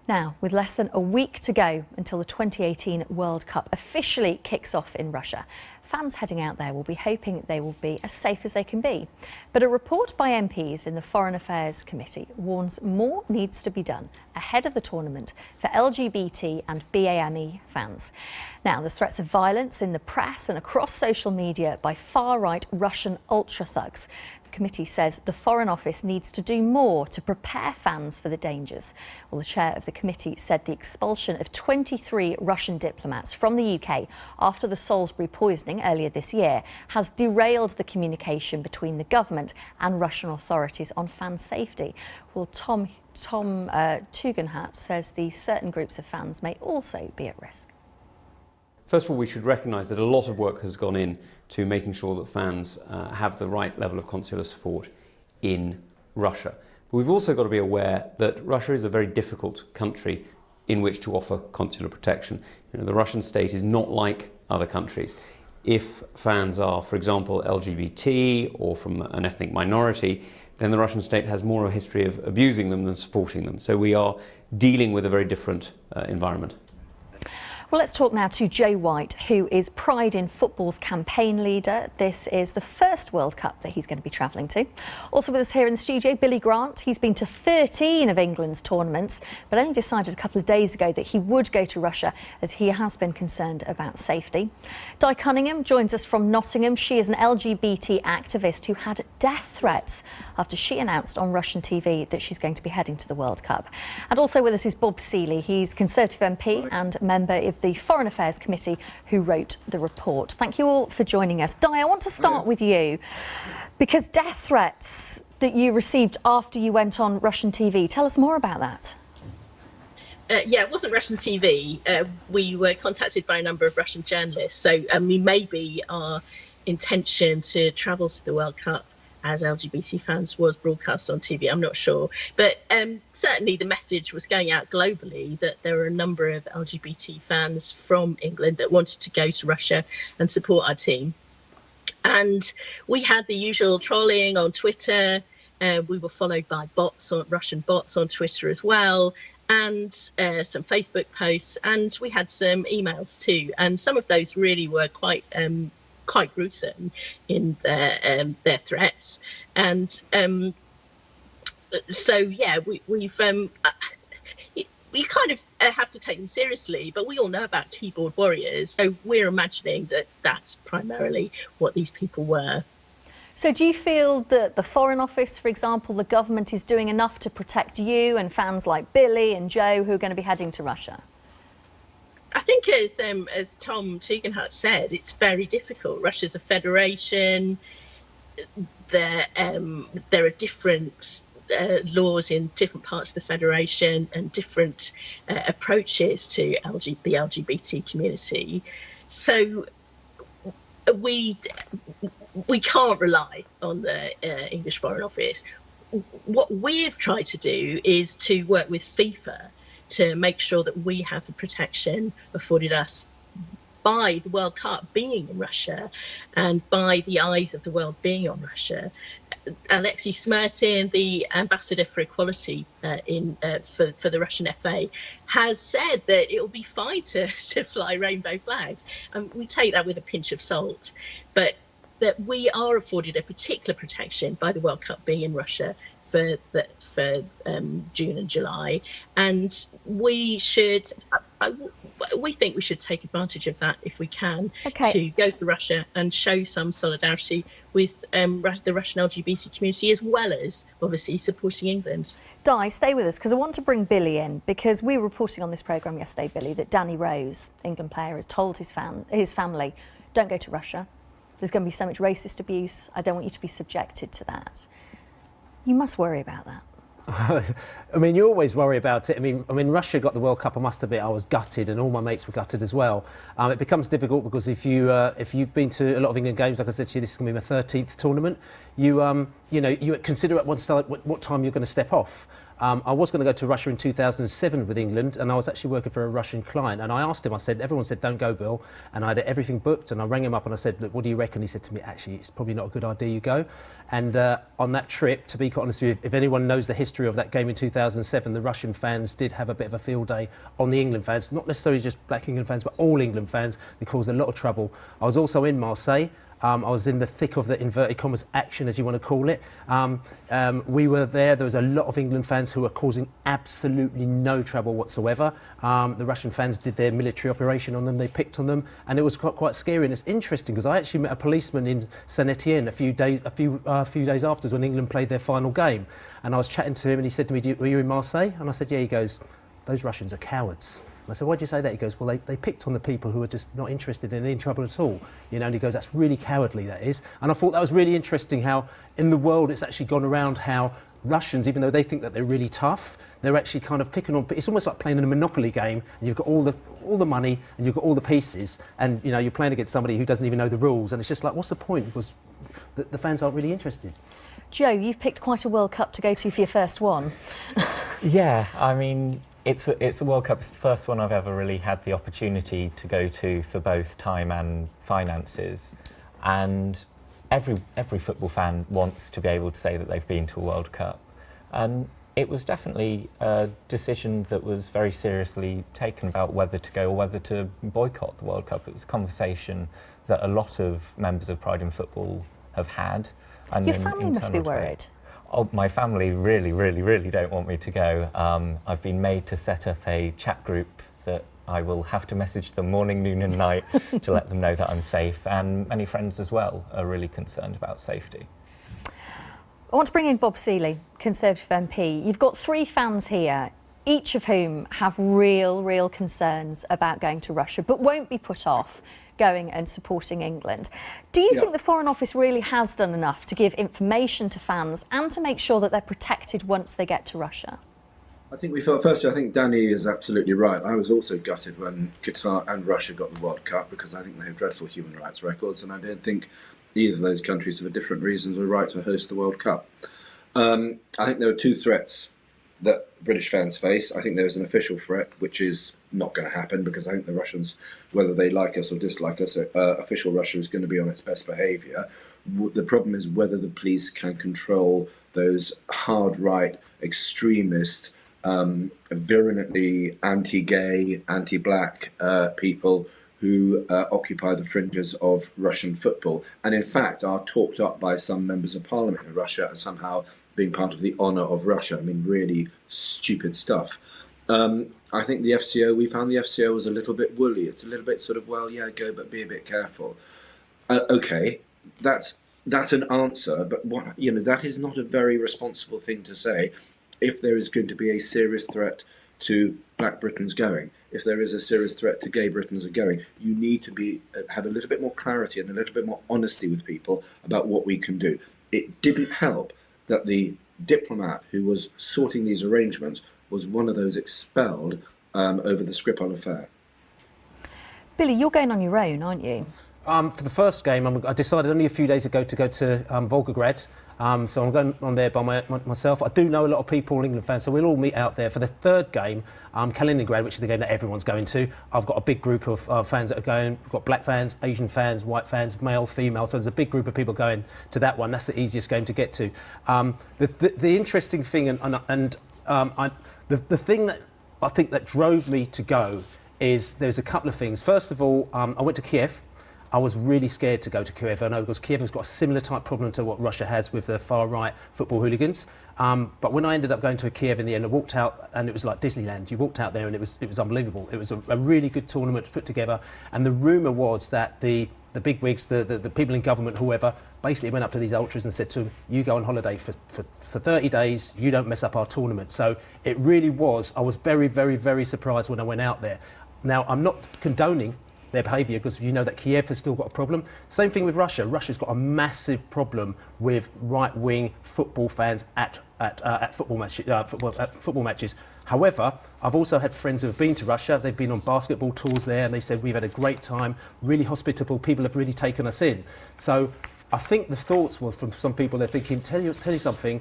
Now, with less than a week to go until the 2018 World Cup officially kicks off in Russia, fans heading out there will be hoping they will be as safe as they can be. But a report by MPs in the Foreign Affairs Committee warns more needs to be done ahead of the tournament for LGBT and BAME fans. Now, there's threats of violence in the press and across social media by far-right Russian ultra-thugs. The committee says the Foreign Office needs to do more to prepare fans for the dangers. Well, the chair of the committee said the expulsion of 23 Russian diplomats from the UK after the Salisbury poisoning earlier this year has derailed the communication between the government and Russian authorities on fan safety. Well, Tom Tugendhat says the certain groups of fans may also be at risk. First of all, we should recognise that a lot of work has gone in to making sure that fans have the right level of consular support in Russia. But we've also got to be aware that Russia is a very difficult country in which to offer consular protection. The Russian state is not like other countries. If fans are, for example, LGBT or from an ethnic minority, then the Russian state has more of a history of abusing them than supporting them. So we are dealing with a very different environment. Well, let's talk now to Joe White, who is Pride in Football's campaign leader. This is the first World Cup that he's going to be travelling to. Also with us here in the studio, Billy Grant. He's been to 13 of England's tournaments, but only decided a couple of days ago that he would go to Russia as he has been concerned about safety. Di Cunningham joins us from Nottingham. She is an LGBT activist who had death threats after she announced on Russian TV that she's going to be heading to the World Cup. And also with us is Bob Seeley. He's Conservative MP and member of the Foreign Affairs Committee who wrote the report. Thank you all for joining us. Di, I want to start with you because death threats that you received after you went on Russian TV. Tell us more about that. Yeah, it wasn't Russian TV. We were contacted by a number of Russian journalists. So maybe our intention to travel to the World Cup as LGBT fans was broadcast on TV, I'm not sure. But certainly the message was going out globally that there were a number of LGBT fans from England that wanted to go to Russia and support our team. And we had the usual trolling on Twitter. We were followed by Russian bots on Twitter as well, and some Facebook posts. And we had some emails too. And some of those really were quite gruesome in their threats, and so yeah, we kind of have to take them seriously. But we all know about keyboard warriors, so we're imagining that that's primarily what these people were. So do you feel that the Foreign Office, for example, the government is doing enough to protect you and fans like Billy and Joe who are going to be heading to Russia? I think, as Tom Tugendhat said, it's very difficult. Russia's a federation. There are different laws in different parts of the federation and different approaches to the LGBT community. So we can't rely on the English Foreign Office. What we've tried to do is to work with FIFA to make sure that we have the protection afforded us by the World Cup being in Russia and by the eyes of the world being on Russia. Alexei Smirtin, the ambassador for equality for the Russian FA, has said that it will be fine to fly rainbow flags. We take that with a pinch of salt, but that we are afforded a particular protection by the World Cup being in Russia for June and July, and we think we should take advantage of that if we can, to go to Russia and show some solidarity with the Russian LGBT community, as well as obviously supporting England. Di, stay with us because I want to bring Billy in, because we were reporting on this programme yesterday, Billy, that Danny Rose, England player, has told his family, don't go to Russia. There's going to be so much racist abuse. I don't want you to be subjected to that. You must worry about that. I mean, you always worry about it. I mean, Russia got the World Cup. I must admit, I was gutted, and all my mates were gutted as well. It becomes difficult because if you've been to a lot of England games, like I said to you, this is going to be my 13th tournament. You consider at what time you're going to step off. I was going to go to Russia in 2007 with England, and I was actually working for a Russian client. And I asked him, I said, everyone said, don't go, Bill. And I had everything booked, and I rang him up and I said, look, what do you reckon? He said to me, actually, it's probably not a good idea you go. And on that trip, to be quite honest with you, if anyone knows the history of that game in 2007, the Russian fans did have a bit of a field day on the England fans, not necessarily just black England fans, but all England fans. They caused a lot of trouble. I was also in Marseille. I was in the thick of the inverted commas action, as you want to call it. We were there. There was a lot of England fans who were causing absolutely no trouble whatsoever. The Russian fans did their military operation on them. They picked on them, and it was quite scary. And it's interesting because I actually met a policeman in Saint-Etienne a few days afterwards when England played their final game. And I was chatting to him, and he said to me, "Were you in Marseille?" And I said, "Yeah." He goes, "Those Russians are cowards." I said, "Why'd you say that?" He goes, "Well, they picked on the people who were just not interested in any trouble at all. You know," and he goes, "That's really cowardly, that is." And I thought that was really interesting how in the world it's actually gone around how Russians, even though they think that they're really tough, they're actually kind of picking on. It's almost like playing in a Monopoly game, and you've got all the money and you've got all the pieces, and you know you're playing against somebody who doesn't even know the rules, and it's just like, what's the point? Because the fans aren't really interested. Joe, you've picked quite a World Cup to go to for your first one. Yeah, I mean, it's a World Cup. It's the first one I've ever really had the opportunity to go to for both time and finances. And every football fan wants to be able to say that they've been to a World Cup. And it was definitely a decision that was very seriously taken about whether to go or whether to boycott the World Cup. It was a conversation that a lot of members of Pride in Football have had. And your family must be worried. Oh, my family really don't want me to go. I've been made to set up a chat group that I will have to message them morning, noon and night to let them know that I'm safe. And many friends as well are really concerned about safety. I want to bring in Bob Seeley, Conservative MP. You've got three fans here, each of whom have real concerns about going to Russia, but won't be put off going and supporting England. Do you think the Foreign Office really has done enough to give information to fans and to make sure that they're protected once they get to Russia? I think firstly, I think Danny is absolutely right. I was also gutted when Qatar and Russia got the World Cup because I think they have dreadful human rights records, and I don't think either of those countries, for different reasons, were right to host the World Cup. I think there are two threats that British fans face. I think there's an official threat, which is not going to happen because I think the Russians, whether they like us or dislike us, official Russia is going to be on its best behaviour. The problem is whether the police can control those hard-right, extremist, virulently anti-gay, anti-black people who occupy the fringes of Russian football and in fact are talked up by some members of parliament in Russia as somehow being part of the honour of Russia. I mean, really stupid stuff. I think the FCO, we found the FCO was a little bit woolly. It's a little bit sort of, well, yeah, go, but be a bit careful. Okay, that's an answer, but that is not a very responsible thing to say if there is going to be a serious threat to Black Britons going. If there is a serious threat to gay Britons going, you need to have a little bit more clarity and a little bit more honesty with people about what we can do. It didn't help that the diplomat who was sorting these arrangements was one of those expelled over the Skripal affair. Billy, you're going on your own, aren't you? For the first game, I decided only a few days ago to go to Volgograd. So I'm going on there by myself. I do know a lot of people, England fans, so we'll all meet out there. For the third game, Kaliningrad, which is the game that everyone's going to, I've got a big group of fans that are going. We've got black fans, Asian fans, white fans, male, female. So there's a big group of people going to that one. That's the easiest game to get to. The interesting thing, the thing that I think that drove me to go is there's a couple of things. First of all, I went to Kiev. I was really scared to go to Kiev. I know because Kiev has got a similar type problem to what Russia has with the far-right football hooligans. But when I ended up going to Kiev in the end, I walked out and it was like Disneyland. You walked out there and it was unbelievable. It was a really good tournament to put together. And the rumour was that the bigwigs, the people in government, whoever, basically went up to these ultras and said to them, you go on holiday for 30 days, you don't mess up our tournament. So it really was. I was very, very, very surprised when I went out there. Now, I'm not condoning their behaviour because you know that Kiev has still got a problem. Same thing with Russia. Russia's got a massive problem with right-wing football fans at football matches. However, I've also had friends who have been to Russia. They've been on basketball tours there, and they said we've had a great time. Really hospitable. People have really taken us in. So I think the thoughts was from some people. They're thinking, tell you something.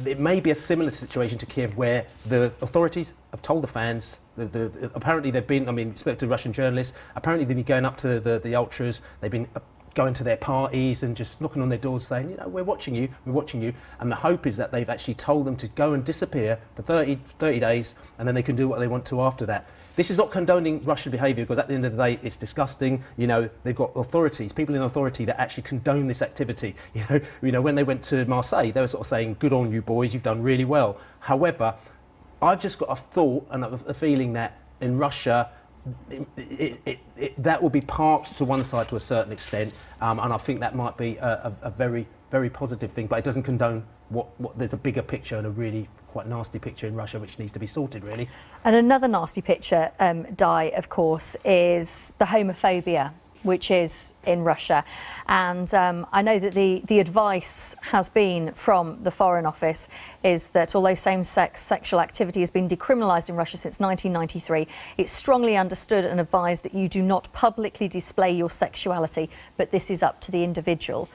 It may be a similar situation to Kiev where the authorities have told the fans, apparently they've been, I mean, spoke to Russian journalists, apparently they've been going up to the ultras, they've been going to their parties and just knocking on their doors saying, you know, we're watching you, and the hope is that they've actually told them to go and disappear for 30 days and then they can do what they want to after that. This is not condoning Russian behaviour, because at the end of the day it's disgusting. You know, they've got authorities, people in authority that actually condone this activity. You know, when they went to Marseille, they were sort of saying, good on you boys, you've done really well. However, I've just got a thought and a feeling that in Russia, that will be parked to one side to a certain extent, and I think that might be a very, very positive thing, but it doesn't condone what there's a bigger picture and a really quite nasty picture in Russia which needs to be sorted, really. And another nasty picture, Di, of course, is the homophobia which is in Russia. And I know that the advice has been from the Foreign Office is that although same-sex sexual activity has been decriminalised in Russia since 1993, it's strongly understood and advised that you do not publicly display your sexuality, but this is up to the individual.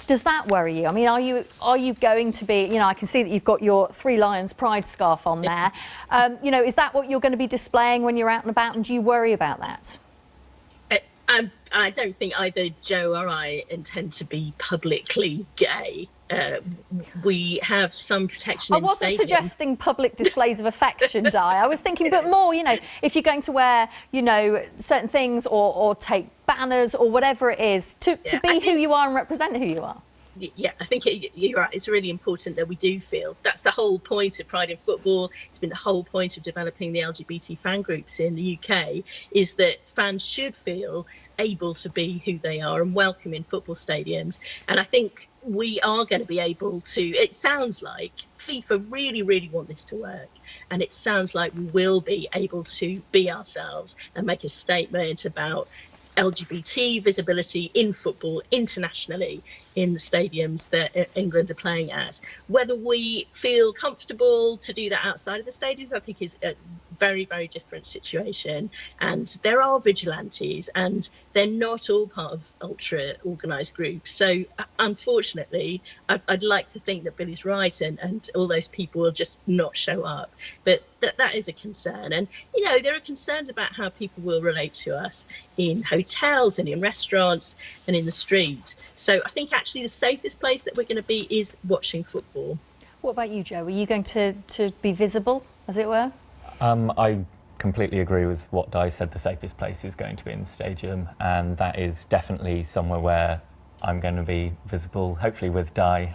Does that worry you? I mean, are you going to be, you know, I can see that you've got your Three Lions Pride scarf on there. You know, is that what you're going to be displaying when you're out and about, and do you worry about that? I don't think either Joe or I intend to be publicly gay. We have some protection in I wasn't stadiums. suggesting public displays of affection, Di. I was thinking, but more, you know, if you're going to wear, you know, certain things or take banners or whatever it is to be who you are and represent who you are. Yeah, I think you're right. It's really important that we do feel. That's the whole point of Pride in Football. It's been the whole point of developing the LGBT fan groups in the UK, is that fans should feel able to be who they are and welcome in football stadiums. And I think we are going to be able to, it sounds like FIFA really, really want this to work. And it sounds like we will be able to be ourselves and make a statement about LGBT visibility in football internationally in the stadiums that England are playing at. Whether we feel comfortable to do that outside of the stadiums, I think is a very, very different situation. And there are vigilantes and they're not all part of ultra organised groups. So unfortunately, I'd like to think that Billy's right and all those people will just not show up. But that is a concern. And, you know, there are concerns about how people will relate to us in hotels and in restaurants and in the street. So I think actually the safest place that we're going to be is watching football. What about you, Joe? Are you going to be visible, as it were? I completely agree with what Di said. The safest place is going to be in the stadium, and that is definitely somewhere where I'm going to be visible, hopefully with Di,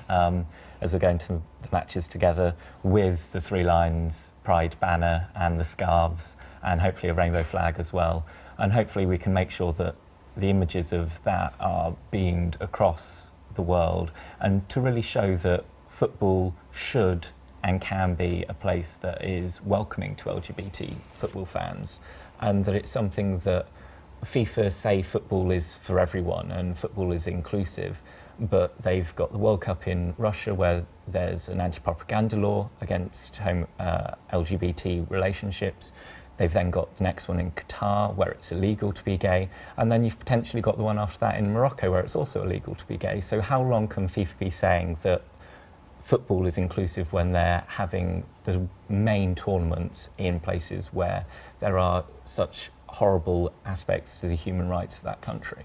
as we're going to the matches together with the Three Lions Pride banner and the scarves, and hopefully a rainbow flag as well. And hopefully we can make sure that the images of that are beamed across the world, and to really show that football should and can be a place that is welcoming to LGBT football fans, and that it's something that FIFA say football is for everyone and football is inclusive, but they've got the World Cup in Russia where there's an anti-propaganda law against LGBT relationships. They've then got the next one in Qatar where it's illegal to be gay, and then you've potentially got the one after that in Morocco where it's also illegal to be gay. So how long can FIFA be saying that football is inclusive when they're having the main tournaments in places where there are such horrible aspects to the human rights of that country?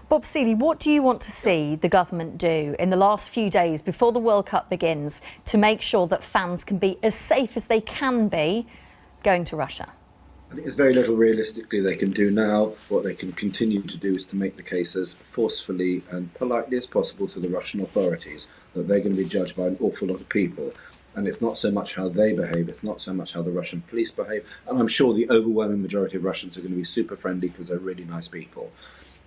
Bob Seeley, what do you want to see the government do in the last few days before the World Cup begins to make sure that fans can be as safe as they can be going to Russia? I think there's very little realistically they can do now. What they can continue to do is to make the case as forcefully and politely as possible to the Russian authorities, that they're going to be judged by an awful lot of people. And it's not so much how they behave, it's not so much how the Russian police behave. And I'm sure the overwhelming majority of Russians are going to be super friendly because they're really nice people.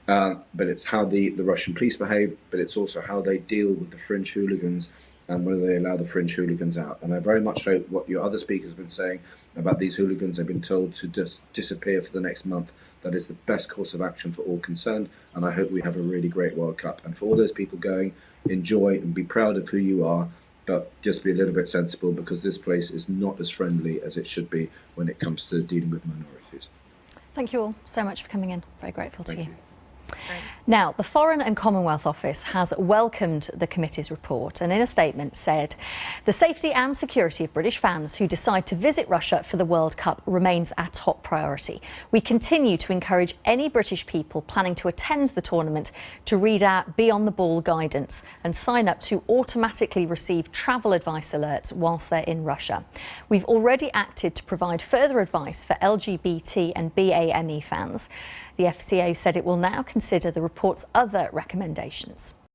But it's how the Russian police behave, but it's also how they deal with the fringe hooligans and whether they allow the fringe hooligans out. And I very much hope what your other speakers have been saying about these hooligans, they've been told to just disappear for the next month. That is the best course of action for all concerned. And I hope we have a really great World Cup. And for all those people going, enjoy and be proud of who you are, but just be a little bit sensible, because this place is not as friendly as it should be when it comes to dealing with minorities. Thank you all so much for coming in. Very grateful to you. Right. Now, the Foreign and Commonwealth Office has welcomed the committee's report and in a statement said the safety and security of British fans who decide to visit Russia for the World Cup remains our top priority. We continue to encourage any British people planning to attend the tournament to read our Be on the Ball guidance and sign up to automatically receive travel advice alerts whilst they're in Russia. We've already acted to provide further advice for LGBT and BAME fans. The FCO said it will now consider the report's other recommendations.